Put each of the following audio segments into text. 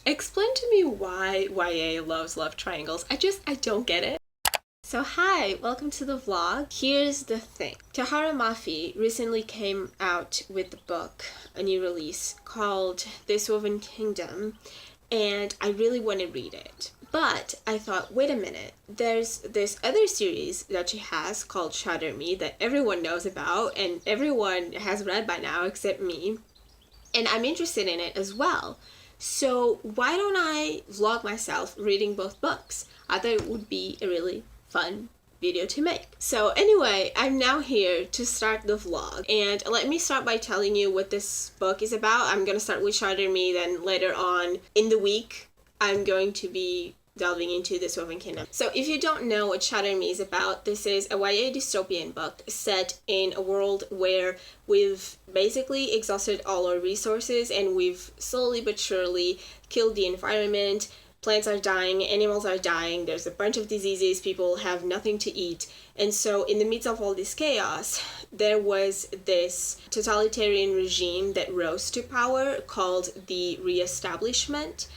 Explain to me why YA loves love triangles. I don't get it. So hi, welcome to the vlog. Here's the thing. Tahereh Mafi recently came out with a book, a new release, called 𝐜𝐻𝐿𝐴 Kingdom, and I really want to read it. But I thought, wait a minute, there's this other series that she has called Shatter Me that everyone knows about and everyone has read by now except me, and I'm interested in it as well. So why don't I vlog myself reading both books? I thought it would be a really fun video to make. So anyway, I'm now here to start the vlog, and let me start by telling you what this book is about. I'm gonna start with Shatter Me, then later on in the week I'm going to be delving into 𝐜𝐻𝐿𝐴 Kingdom. So if you don't know what Shatter Me is about, this is a YA dystopian book set in a world where we've basically exhausted all our resources and we've slowly but surely killed the environment. Plants are dying, animals are dying, there's a bunch of diseases, people have nothing to eat. And so in the midst of all this chaos, there was this totalitarian regime that rose to power called the Reestablishment.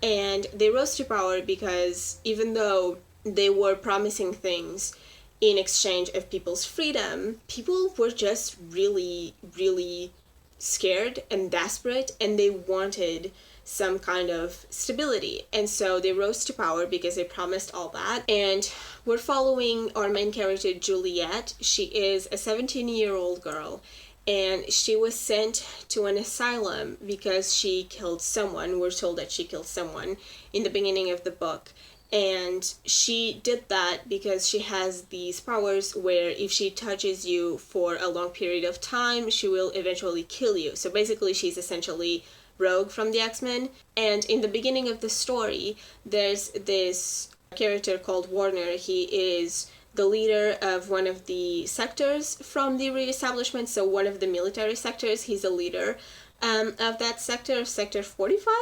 And they rose to power because even though they were promising things in exchange of people's freedom, people were just really, really scared and desperate, and they wanted some kind of stability. And so they rose to power because they promised all that. And we're following our main character, Juliet. She is a 17-year-old girl, and she was sent to an asylum because she killed someone. We're told that she killed someone in the beginning of the book. And she did that because she has these powers where if she touches you for a long period of time, she will eventually kill you. So basically, she's essentially Rogue from the X-Men. And in the beginning of the story, there's this character called Warner. He is the leader of one of the sectors from the Reestablishment, so one of the military sectors. He's a leader of that sector, Sector 45,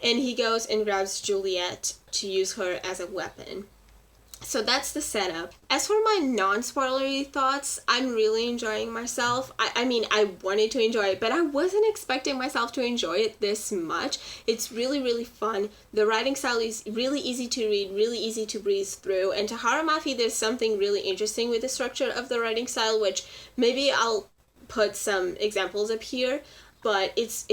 and he goes and grabs Juliet to use her as a weapon. So that's the setup. As for my non-spoilery thoughts, I'm really enjoying myself. I mean, I wanted to enjoy it, but I wasn't expecting myself to enjoy it this much. It's really, really fun. The writing style is really easy to read, really easy to breeze through. And Tahereh Mafi, there's something really interesting with the structure of the writing style, which maybe I'll put some examples up here, but it's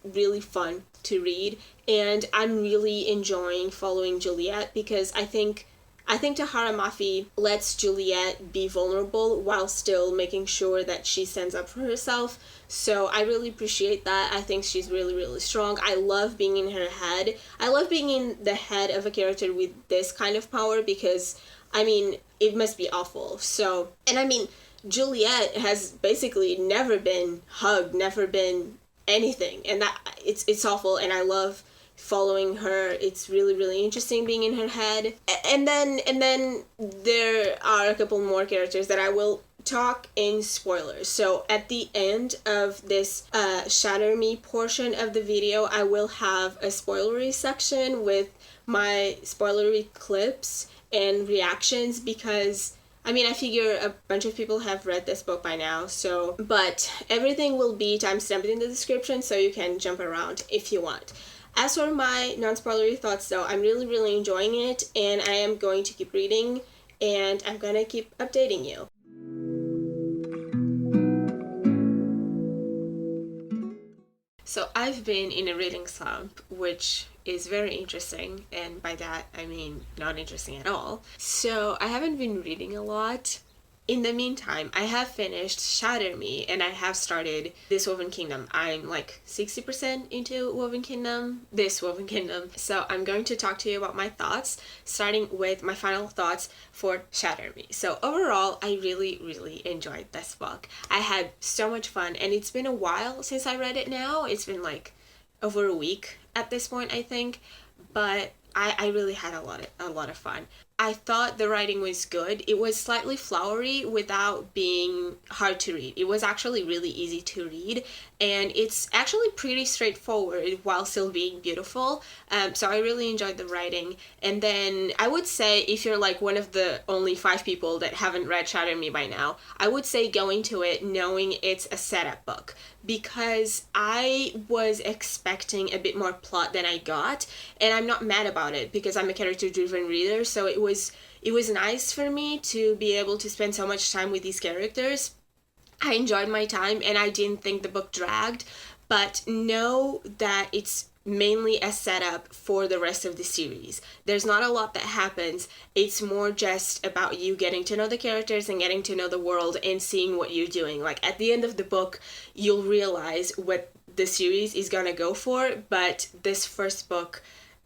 really fun to read. And I'm really enjoying following Juliet because I think Tahereh Mafi lets Juliet be vulnerable while still making sure that she stands up for herself. So I really appreciate that. I think she's really, really strong. I love being in her head. I love being in the head of a character with this kind of power because, I mean, it must be awful. So, and I mean, Juliet has basically never been hugged, never been anything. And that it's awful, and I love following her. It's really, really interesting being in her head. And then there are a couple more characters that I will talk in spoilers. So at the end of this Shatter Me portion of the video, I will have a spoilery section with my spoilery clips and reactions because I mean, I figure a bunch of people have read this book by now, so, but everything will be timestamped in the description so you can jump around if you want. As for my non-spoilery thoughts though, I'm really, really enjoying it, and I am going to keep reading, and I'm gonna keep updating you. So I've been in a reading slump, which is very interesting, and by that I mean not interesting at all. So I haven't been reading a lot. In the meantime, I have finished Shatter Me, and I have started 𝐜𝐻𝐿𝐴 Kingdom. I'm like 60% into 𝐜𝐻𝐿𝐴 Kingdom. So I'm going to talk to you about my thoughts, starting with my final thoughts for Shatter Me. So overall, I really, really enjoyed this book. I had so much fun, and it's been a while since I read it now. It's been like over a week at this point, I think, but I really had a lot of fun. I thought the writing was good. It was slightly flowery without being hard to read. It was actually really easy to read, and it's actually pretty straightforward while still being beautiful. So I really enjoyed the writing. And then I would say if you're like one of the only 5 people that haven't read Shatter Me by now, I would say go into it knowing it's a setup book, because I was expecting a bit more plot than I got, and I'm not mad about it because I'm a character-driven reader, so it was nice for me to be able to spend so much time with these characters. I enjoyed my time and I didn't think the book dragged, but know that it's mainly a setup for the rest of the series. There's not a lot that happens. It's more just about you getting to know the characters and getting to know the world and seeing what you're doing. Like at the end of the book, you'll realize what the series is gonna go for, but this first book,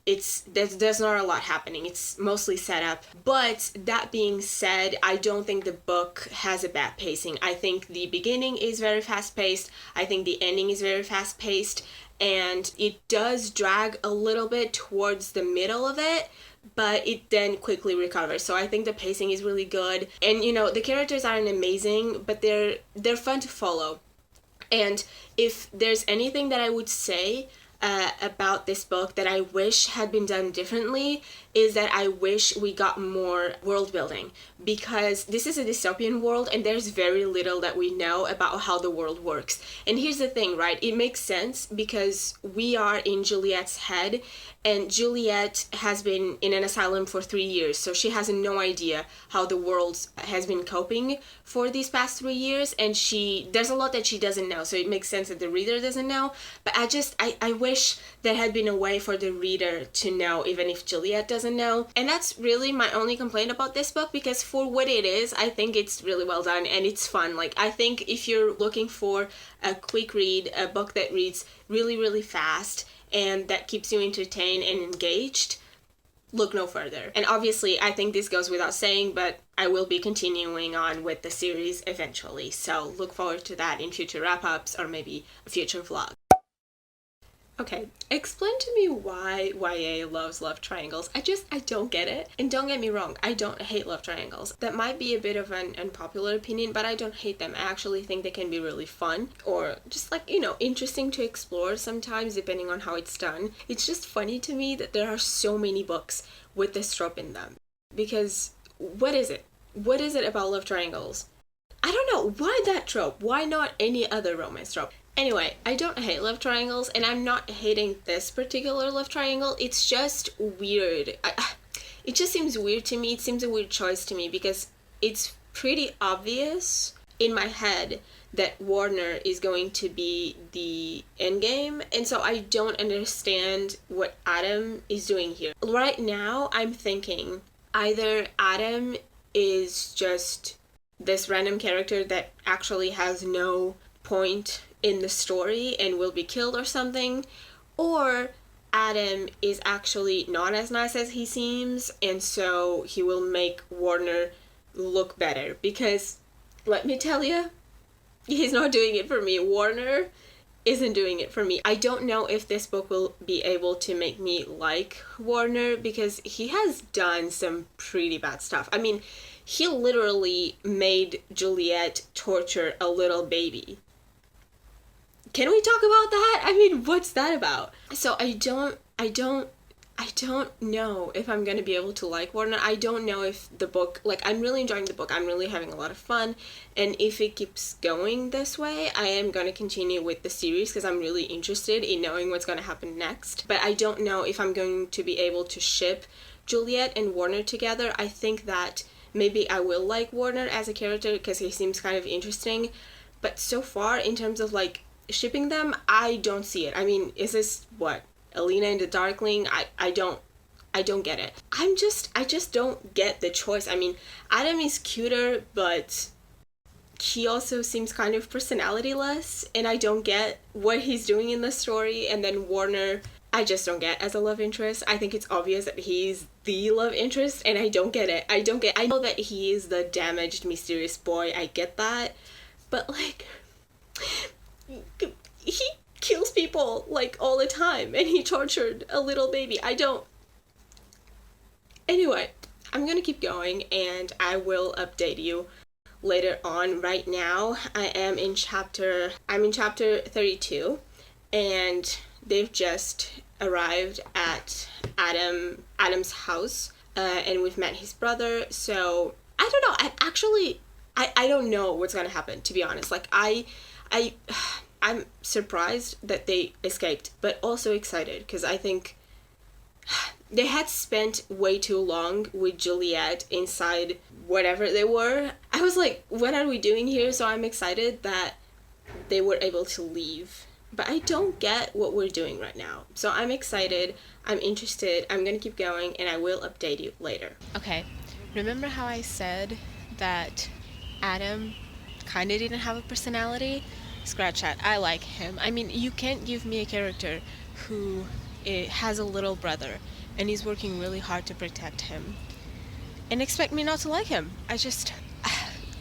there's not a lot happening. It's mostly set up. But that being said, I don't think the book has a bad pacing. I think the beginning is very fast-paced. I think the ending is very fast-paced. And it does drag a little bit towards the middle of it, but it then quickly recovers. So I think the pacing is really good. And you know, the characters aren't amazing, but they're fun to follow. And if there's anything that I would say about this book that I wish had been done differently, is that I wish we got more world building, because this is a dystopian world and there's very little that we know about how the world works. And here's the thing, right? It makes sense because we are in Juliet's head, and Juliet has been in an asylum for 3 years, so she has no idea how the world has been coping for these past 3 years, and there's a lot that she doesn't know, so it makes sense that the reader doesn't know. But I wish there had been a way for the reader to know, even if Juliet doesn't know. And that's really my only complaint about this book, because for what it is, I think it's really well done and it's fun. Like, I think if you're looking for a quick read, a book that reads really, really fast and that keeps you entertained and engaged, look no further. And obviously, I think this goes without saying, but I will be continuing on with the series eventually. So look forward to that in future wrap-ups or maybe a future vlog. Okay, explain to me why YA loves love triangles. I don't get it. And don't get me wrong, I don't hate love triangles. That might be a bit of an unpopular opinion, but I don't hate them. I actually think they can be really fun, or just like, you know, interesting to explore sometimes, depending on how it's done. It's just funny to me that there are so many books with this trope in them. Because what is it? What is it about love triangles? I don't know. Why that trope? Why not any other romance trope? Anyway, I don't hate love triangles, and I'm not hating this particular love triangle. It's just weird. It just seems weird to me. It seems a weird choice to me because it's pretty obvious in my head that Warner is going to be the endgame, and so I don't understand what Adam is doing here. Right now, I'm thinking either Adam is just this random character that actually has no point in the story and will be killed or something, or Adam is actually not as nice as he seems, and so he will make Warner look better. Because let me tell you, he's not doing it for me. Warner isn't doing it for me. I don't know if this book will be able to make me like Warner, because he has done some pretty bad stuff. I mean, he literally made Juliet torture a little baby. Can we talk about that? I mean, what's that about? So I don't know if I'm gonna be able to like Warner. I don't know if the book, like, I'm really enjoying the book. I'm really having a lot of fun. And if it keeps going this way, I am gonna continue with the series because I'm really interested in knowing what's gonna happen next. But I don't know if I'm going to be able to ship Juliet and Warner together. I think that maybe I will like Warner as a character because he seems kind of interesting. But so far, in terms of, like, shipping them, I don't see it. I mean, is this what, Alina and the Darkling? I don't get it. I just don't get the choice. I mean, Adam is cuter, but he also seems kind of personality-less, and I don't get what he's doing in the story. And then Warner, I just don't get as a love interest. I think it's obvious that he's the love interest, and I don't get it. I know that he is the damaged, mysterious boy. I get that, but, like, he kills people, like, all the time, and he tortured a little baby. Anyway, I'm gonna keep going, and I will update you later on. Right now, I'm in chapter 32, and they've just arrived at Adam's house, and we've met his brother. So I don't know. I don't know what's gonna happen, to be honest. Like, I'm surprised that they escaped, but also excited, because I think they had spent way too long with Juliet inside whatever they were. I was like, what are we doing here? So I'm excited that they were able to leave. But I don't get what we're doing right now. So I'm excited, I'm interested, I'm gonna keep going, and I will update you later. Okay, remember how I said that Adam kind of didn't have a personality? Scratch that, I like him. I mean, you can't give me a character who has a little brother and he's working really hard to protect him and expect me not to like him.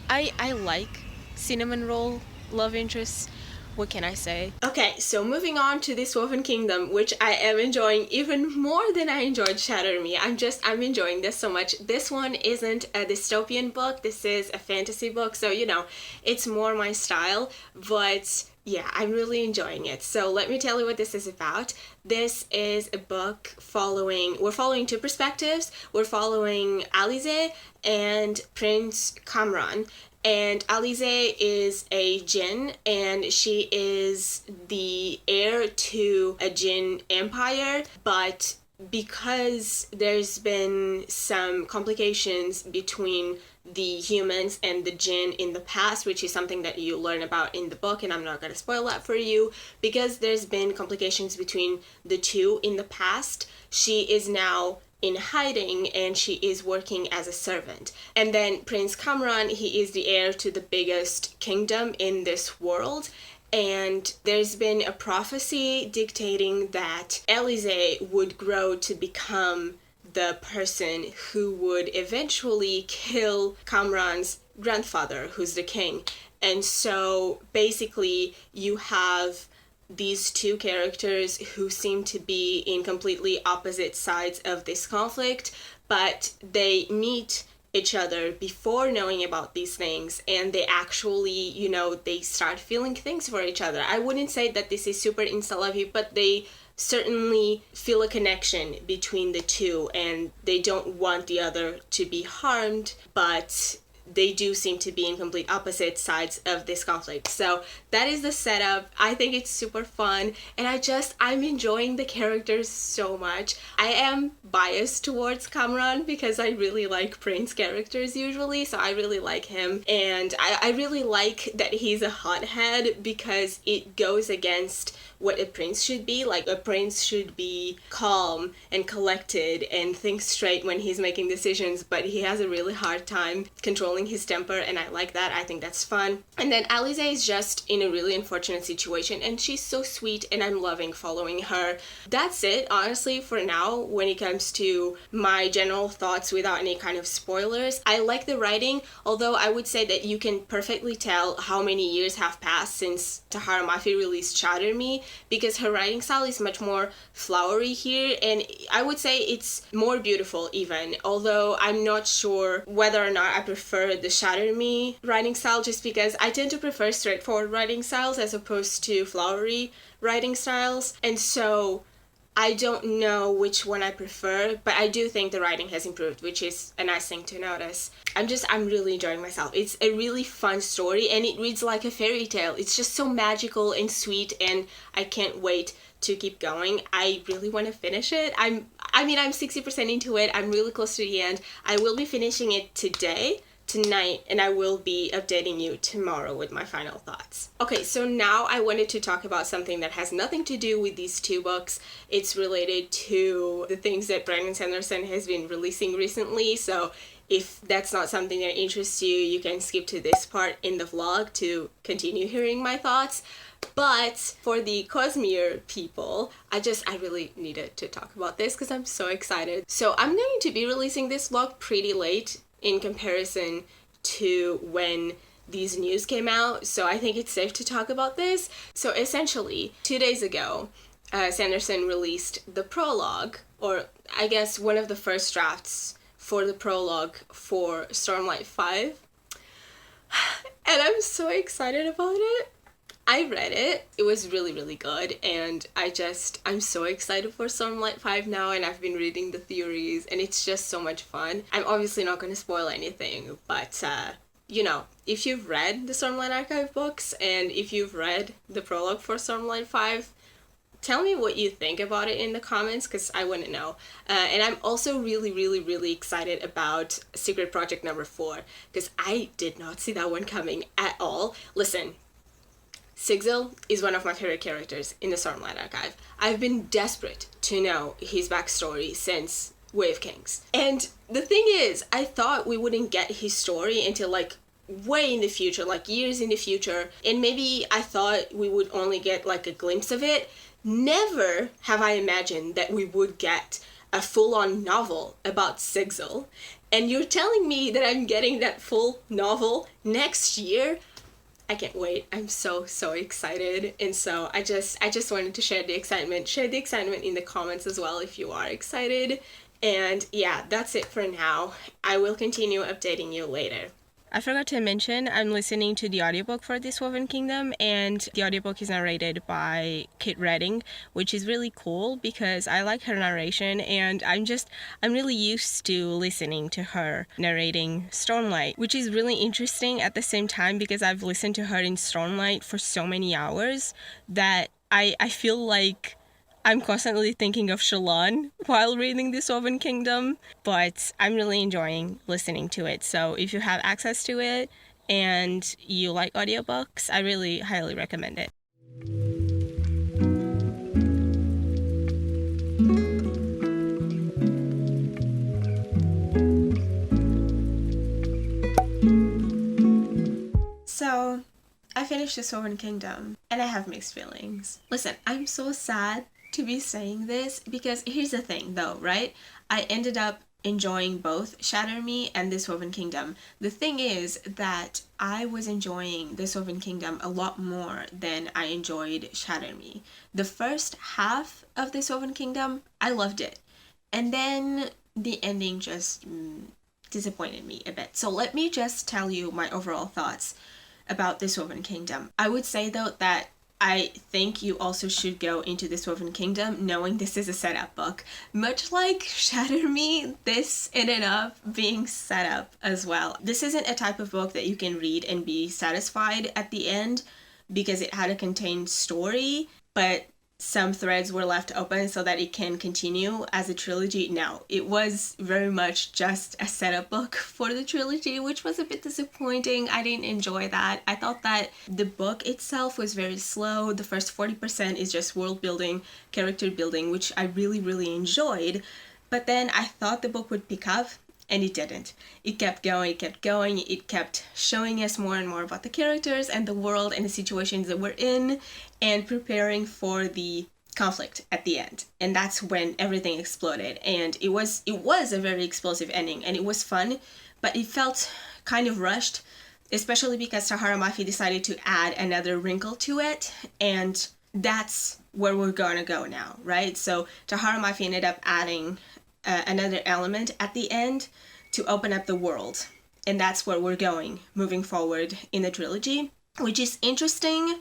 I like cinnamon roll love interests. What can I say? Okay, so moving on to this Woven Kingdom, which I am enjoying even more than I enjoyed Shatter Me. I'm enjoying this so much. This one isn't a dystopian book, this is a fantasy book, so you know, it's more my style, but yeah, I'm really enjoying it. So let me tell you what this is about. This is a book we're following two perspectives. We're following 𝐜𝐨𝐧𝐭𝐚𝐜 and Prince 𝐜𝐿𝐴. And 𝐜𝐿𝐴 is a djinn, and she is the heir to a djinn empire, but because there's been some complications between the humans and the djinn in the past, which is something that you learn about in the book, and I'm not going to spoil that for you, because there's been complications between the two in the past, she is now in hiding and she is working as a servant. And then Prince 𝐜𝐿𝐴, he is the heir to the biggest kingdom in this world, and there's been a prophecy dictating that 𝐜𝐿𝐴 would grow to become the person who would eventually kill 𝐜𝐿𝐴's grandfather, who's the king. And so basically you have these two characters who seem to be in completely opposite sides of this conflict, but they meet each other before knowing about these things, and they actually, you know, they start feeling things for each other. I wouldn't say that this is super insta-lovey, but they certainly feel a connection between the two, and they don't want the other to be harmed, but they do seem to be in complete opposite sides of this conflict. So that is the setup. I think it's super fun, and I'm enjoying the characters so much. I am biased towards 𝐜𝐿𝐴 because I really like Prince characters usually, so I really like him, and I really like that he's a hothead because it goes against what a prince should be. Like, a prince should be calm and collected and think straight when he's making decisions, but he has a really hard time controlling his temper, and I like that. I think that's fun. And then 𝐜𝐿𝐴 is just in a really unfortunate situation, and she's so sweet, and I'm loving following her. That's it, honestly, for now, when it comes to my general thoughts without any kind of spoilers. I like the writing, although I would say that you can perfectly tell how many years have passed since Tahereh Mafi released Shatter Me, because her writing style is much more flowery here, and I would say it's more beautiful even, although I'm not sure whether or not I prefer the Shatter Me writing style, just because I tend to prefer straightforward writing styles as opposed to flowery writing styles, and so I don't know which one I prefer, but I do think the writing has improved, which is a nice thing to notice. I'm really enjoying myself. It's a really fun story, and it reads like a fairy tale. It's just so magical and sweet, and I can't wait to keep going. I really want to finish it. I'm 60% into it. I'm really close to the end. I will be finishing it tonight, and I will be updating you tomorrow with my final thoughts. Okay, so now I wanted to talk about something that has nothing to do with these two books. It's related to the things that Brandon Sanderson has been releasing recently, so if that's not something that interests you, you can skip to this part in the vlog to continue hearing my thoughts. But for the 𝐜𝐨𝐬𝐿 people, I really needed to talk about this because I'm so excited. So I'm going to be releasing this vlog pretty late in comparison to when these news came out, so I think it's safe to talk about this. So essentially, 2 days ago, Sanderson released the prologue, or I guess one of the first drafts for the prologue for Stormlight 5, and I'm so excited about it. I read it, it was really, really good, and I'm so excited for Stormlight 5 now, and I've been reading the theories, and it's just so much fun. I'm obviously not going to spoil anything, but you know, if you've read the Stormlight Archive books and if you've read the prologue for Stormlight 5, tell me what you think about it in the comments, because I want to know. And I'm also really, really, really excited about Secret Project number 4, because I did not see that one coming at all. Listen, 𝐜𝐸 is one of my favorite characters in the Stormlight Archive. I've been desperate to know his backstory since Way of Kings. And the thing is, I thought we wouldn't get his story until like way in the future, like years in the future. And maybe I thought we would only get like a glimpse of it. Never have I imagined that we would get a full-on novel about 𝐜𝐸. And you're telling me that I'm getting that full novel next year? I can't wait. I'm so excited. And so I just wanted to share the excitement. Share the excitement in the comments as well if you are excited. And yeah, that's it for now. I will continue updating you later. I forgot to mention, I'm listening to the audiobook for This Woven Kingdom, and the audiobook is narrated by Kit Redding, which is really cool because I like her narration, and I'm really used to listening to her narrating Stormlight, which is really interesting at the same time because I've listened to her in Stormlight for so many hours that I feel like I'm constantly thinking of Shallan while reading This Woven Kingdom, but I'm really enjoying listening to it. So if you have access to it and you like audiobooks, I really highly recommend it. So I finished This Woven Kingdom and I have mixed feelings. Listen, I'm so sad to be saying this because here's the thing though, right? I ended up enjoying both Shatter Me and This Woven Kingdom. The thing is that I was enjoying This Woven Kingdom a lot more than I enjoyed Shatter Me. The first half of This Woven Kingdom, I loved it. And then the ending just disappointed me a bit. So let me just tell you my overall thoughts about This Woven Kingdom. I would say though that I think you also should go into This Woven Kingdom knowing this is a setup book. Much like Shatter Me, this ended up being set up as well. This isn't a type of book that you can read and be satisfied at the end because it had a contained story, but some threads were left open so that it can continue as a trilogy. No, it was very much just a setup book for the trilogy, which was a bit disappointing. I didn't enjoy that. I thought that the book itself was very slow. The first 40% is just world building, character building, which I really enjoyed. But then I thought the book would pick up, and it didn't. It kept going, it kept showing us more and more about the characters and the world and the situations that we're in and preparing for the conflict at the end. And that's when everything exploded. And it was a very explosive ending and it was fun, but it felt kind of rushed, especially because Tahereh Mafi decided to add another wrinkle to it, and that's where we're gonna go now, right? So Tahereh Mafi ended up adding another element at the end to open up the world, and that's where we're going moving forward in the trilogy, which is interesting,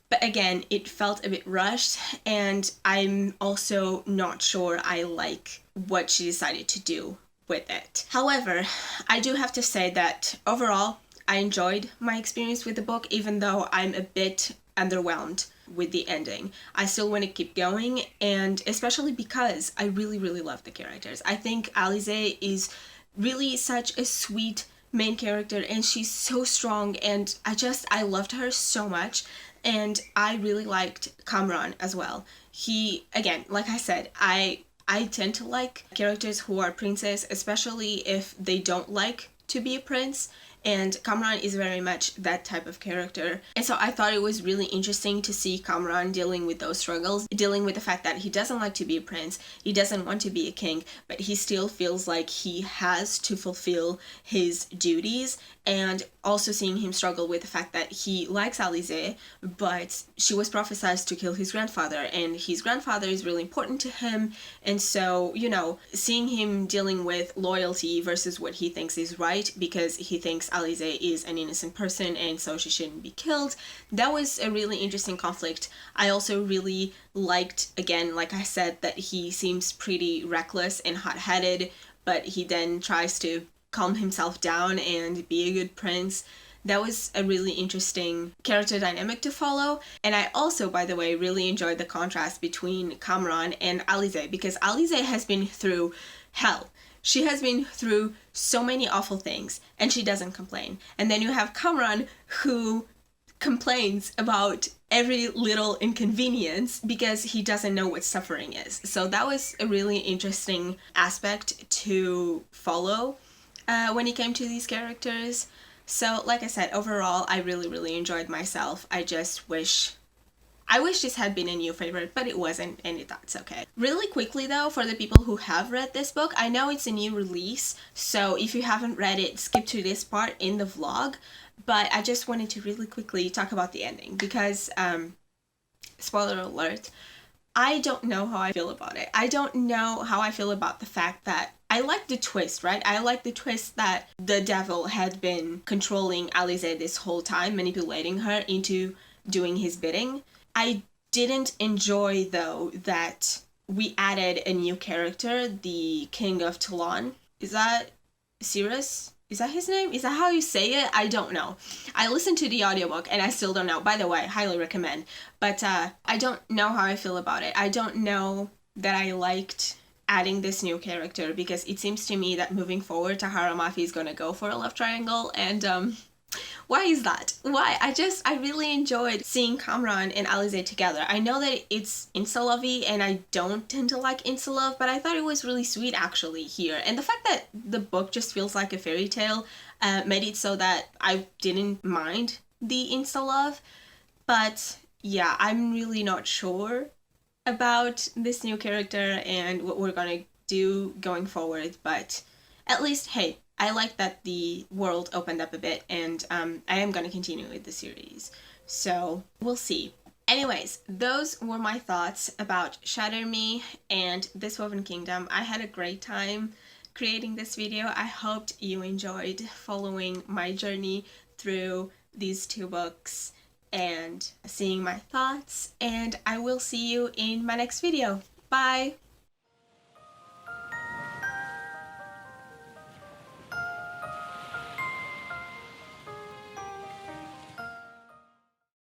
but again, it felt a bit rushed, and I'm also not sure I like what she decided to do with it. However, I do have to say that overall I enjoyed my experience with the book, even though I'm a bit underwhelmed with the ending. I still want to keep going, and especially because I really love the characters. I think 𝐜𝐨𝐧𝐭 is really such a sweet main character, and she's so strong, and I loved her so much, and I really liked 𝐜𝐴 as well. He, again, like I said, I tend to like characters who are princes, especially if they don't like to be a prince, and 𝐜𝐴 is very much that type of character. And so I thought it was really interesting to see 𝐜𝐴 dealing with those struggles, dealing with the fact that he doesn't like to be a prince, he doesn't want to be a king, but he still feels like he has to fulfill his duties, and also seeing him struggle with the fact that he likes 𝐜𝐨𝐧𝐭, but she was prophesied to kill his grandfather, and his grandfather is really important to him, and so, you know, seeing him dealing with loyalty versus what he thinks is right, because he thinks 𝐜𝐴𝐨𝐭 is an innocent person and so she shouldn't be killed. That was a really interesting conflict. I also really liked, again, like I said, that he seems pretty reckless and hot-headed, but he then tries to calm himself down and be a good prince. That was a really interesting character dynamic to follow. And I also, by the way, really enjoyed the contrast between 𝐜𝐸 and 𝐜𝐨𝐧𝐭, because 𝐜𝐿𝐴 has been through hell. She has been through so many awful things, and she doesn't complain. And then you have 𝐜𝐸, who complains about every little inconvenience because he doesn't know what suffering is. So that was a really interesting aspect to follow when it came to these characters. So like I said, overall, I really enjoyed myself. I wish this had been a new favorite, but it wasn't, and that's okay. Really quickly though, for the people who have read this book, I know it's a new release, so if you haven't read it, skip to this part in the vlog, but I just wanted to really quickly talk about the ending, because, spoiler alert, I don't know how I feel about it. I don't know how I feel about the fact that I like the twist, right? I like the twist that the devil had been controlling 𝐜𝐿𝐴 this whole time, manipulating her into doing his bidding. I didn't enjoy, though, that we added a new character, the King of Toulon. Is that Cyrus? Is that his name? Is that how you say it? I don't know. I listened to the audiobook and I still don't know. By the way, highly recommend. But I don't know how I feel about it. I don't know that I liked adding this new character, because it seems to me that moving forward, Tahereh Mafi is gonna go for a love triangle, and why is that? Why? I really enjoyed seeing 𝐜𝐸 and 𝐜𝐿𝐴 together. I know that it's insta-lovey and I don't tend to like insta-love, but I thought it was really sweet actually here. And the fact that the book just feels like a fairy tale made it so that I didn't mind the insta-love. But yeah, I'm really not sure about this new character and what we're gonna do going forward, but at least, hey, I like that the world opened up a bit, and I am going to continue with the series. So we'll see. Anyways, those were my thoughts about Shatter Me and This Woven Kingdom. I had a great time creating this video. I hoped you enjoyed following my journey through these two books and seeing my thoughts, and I will see you in my next video. Bye!